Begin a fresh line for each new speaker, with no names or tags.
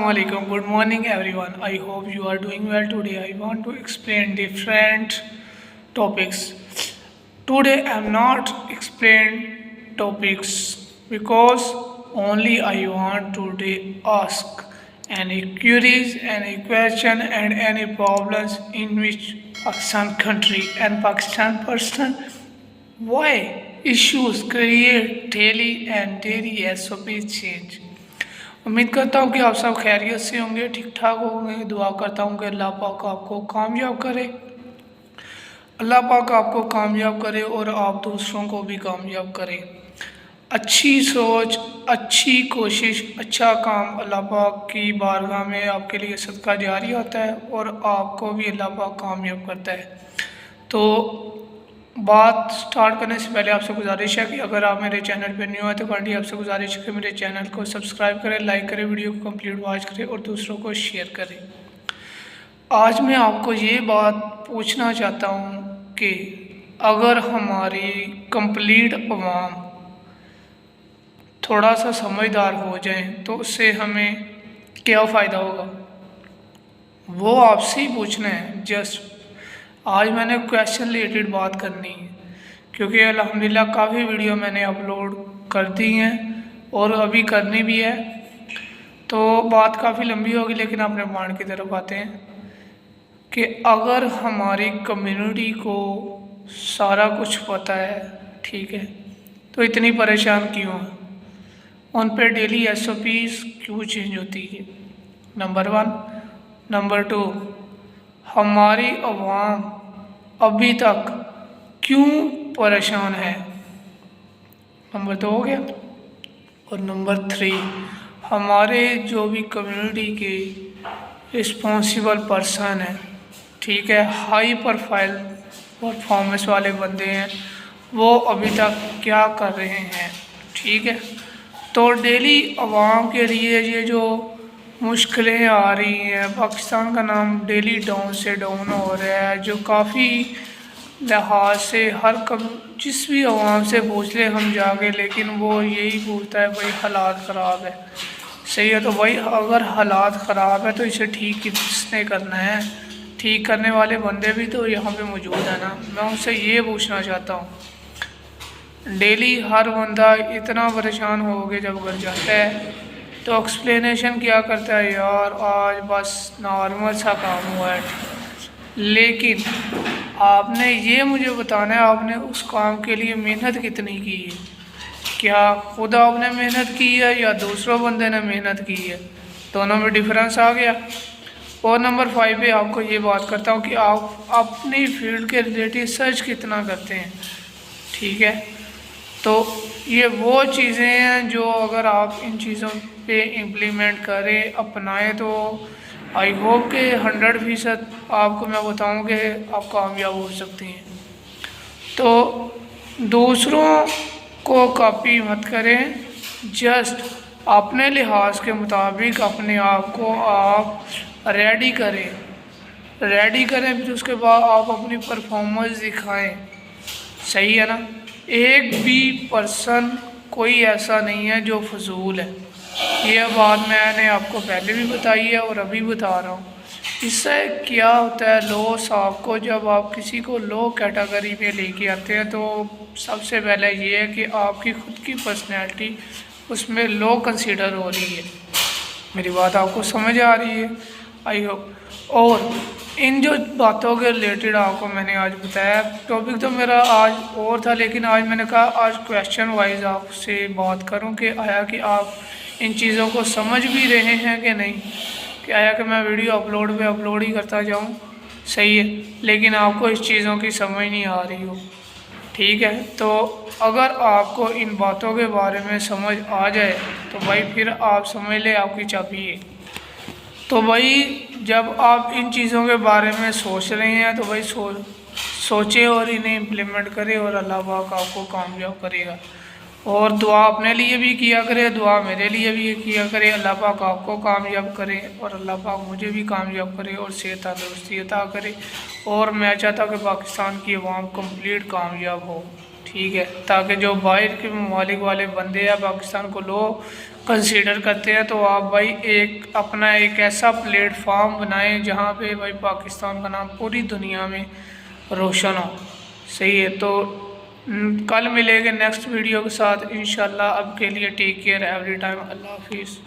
Assalamualaikum. Good morning, everyone. I hope you are doing well today. I want to explain different topics. Today, I'm not explain topics because only I want today ask any queries, any question, and any problems in which Pakistan country and Pakistan person why issues create daily and daily SOP change. उम्मीद करता हूँ कि आप सब खैरियत से होंगे, ठीक ठाक होंगे। दुआ करता हूँ कि अल्लाह पाक आपको कामयाब करे, अल्लाह पाक आपको कामयाब करे और आप दूसरों को भी कामयाब करे। अच्छी सोच, अच्छी कोशिश, अच्छा काम अल्लाह पाक की बारगाह में आपके लिए सदका जारी होता है और आपको भी अल्लाह पाक कामयाब करता है। तो बात स्टार्ट करने से पहले आपसे गुजारिश है कि अगर आप मेरे चैनल पर न्यू है तो काइंडली आपसे गुजारिश है कि मेरे चैनल को सब्सक्राइब करें, लाइक करें, वीडियो को कंप्लीट वॉच करें और दूसरों को शेयर करें। आज मैं आपको ये बात पूछना चाहता हूँ कि अगर हमारी कंप्लीट अवाम थोड़ा सा समझदार हो जाए तो उससे हमें क्या फ़ायदा होगा, वो आपसे ही पूछना है। जस्ट आज मैंने क्वेश्चन रिलेटेड बात करनी है क्योंकि अल्हम्दुलिल्लाह काफ़ी वीडियो मैंने अपलोड कर दी हैं और अभी करनी भी है, तो बात काफ़ी लंबी होगी। लेकिन अपने पॉइंट की तरफ आते हैं कि अगर हमारी कम्युनिटी को सारा कुछ पता है, ठीक है, तो इतनी परेशान क्यों है, उन पे डेली SOPs क्यों चेंज होती है, नंबर 1। नंबर 2, हमारी अवाम अभी तक क्यों परेशान है, नंबर 2 हो गया। और नंबर 3, हमारे जो भी कम्युनिटी के रिस्पॉन्सिबल पर्सन हैं, ठीक है, हाई प्रोफाइल परफॉर्मेंस वाले बंदे हैं, वो अभी तक क्या कर रहे हैं, ठीक है। तो डेली अवाम के लिए ये जो मुश्किलें आ रही हैं, पाकिस्तान का नाम डेली डाउन से डाउन हो रहा है, जो काफ़ी लिहाज से जिस भी अवाम से पूछ ले हम जाके, लेकिन वो यही पूछता है भाई हालात ख़राब है। सही है, तो भाई अगर हालात ख़राब है तो इसे ठीक किसने करना है, ठीक करने वाले बंदे भी तो यहाँ पे मौजूद है ना। मैं उनसे ये पूछना चाहता हूँ, डेली हर बंदा इतना परेशान हो के जब घर जाता है तो एक्सप्लेनेशन क्या करता है, यार आज बस नॉर्मल सा काम हुआ है। लेकिन आपने ये मुझे बताना है आपने उस काम के लिए मेहनत कितनी की है, क्या खुद आपने मेहनत की है या दूसरों बंदे ने मेहनत की है, दोनों में डिफरेंस आ गया। और नंबर 5 पे आपको ये बात करता हूँ कि आप अपनी फील्ड के रिलेटेड सर्च कितना करते हैं, ठीक है। तो ये वो चीज़ें हैं जो अगर आप इन चीज़ों पे इम्प्लीमेंट करें, अपनाएं, तो आई होप कि 100% आपको मैं बताऊं कि आप कामयाब हो सकते हैं। तो दूसरों को कॉपी मत करें, जस्ट अपने लिहाज के मुताबिक अपने आप को आप रेडी करें, फिर उसके बाद आप अपनी परफॉर्मेंस दिखाएं। सही है ना। एक भी पर्सन कोई ऐसा नहीं है जो फजूल है, ये बात मैंने आपको पहले भी बताई है और अभी बता रहा हूँ। इससे क्या होता है, लॉस आपको, जब आप किसी को लो कैटेगरी में लेके आते हैं तो सबसे पहले ये है कि आपकी खुद की पर्सनैलिटी उसमें लो कंसीडर हो रही है। मेरी बात आपको समझ आ रही है, आई होप। और इन जो बातों के रिलेटेड आपको मैंने आज बताया, टॉपिक तो मेरा आज और था, लेकिन आज मैंने कहा आज क्वेश्चन वाइज आपसे बात करूं कि आया कि आप इन चीज़ों को समझ भी रहे हैं कि नहीं, कि आया कि मैं वीडियो अपलोड ही करता जाऊं, सही है, लेकिन आपको इस चीज़ों की समझ नहीं आ रही हो, ठीक है। तो अगर आपको इन बातों के बारे में समझ आ जाए तो भाई फिर आप समझ ले आपकी चाबी है। तो भाई जब आप इन चीज़ों के बारे में सोच रहे हैं तो भाई सोचें और इन्हें इम्प्लीमेंट करें और अल्लाह पाक आपको कामयाब करेगा। और दुआ अपने लिए भी किया करे, दुआ मेरे लिए भी किया करे, अल्लाह पाक आपको कामयाब करे और अल्लाह पाक मुझे भी कामयाब करे और सेहत तंदुरुस्ती अता करे। और मैं चाहता हूँ कि पाकिस्तान की अवाम कंप्लीट कामयाब हो, ठीक है, ताकि जो बाहर के ममालिक वाले बंदे हैं पाकिस्तान को लो کنسیڈر کرتے ہیں تو آپ بھائی اپنا ایک ایسا پلیٹ فارم بنائیں جہاں پہ بھائی پاکستان کا نام پوری دنیا میں روشن ہو. صحیح ہے. تو کل ملیں گے نیکسٹ ویڈیو کے ساتھ انشاءاللہ. اب کے لیے ٹیک کیئر ایوری ٹائم. اللہ حافظ.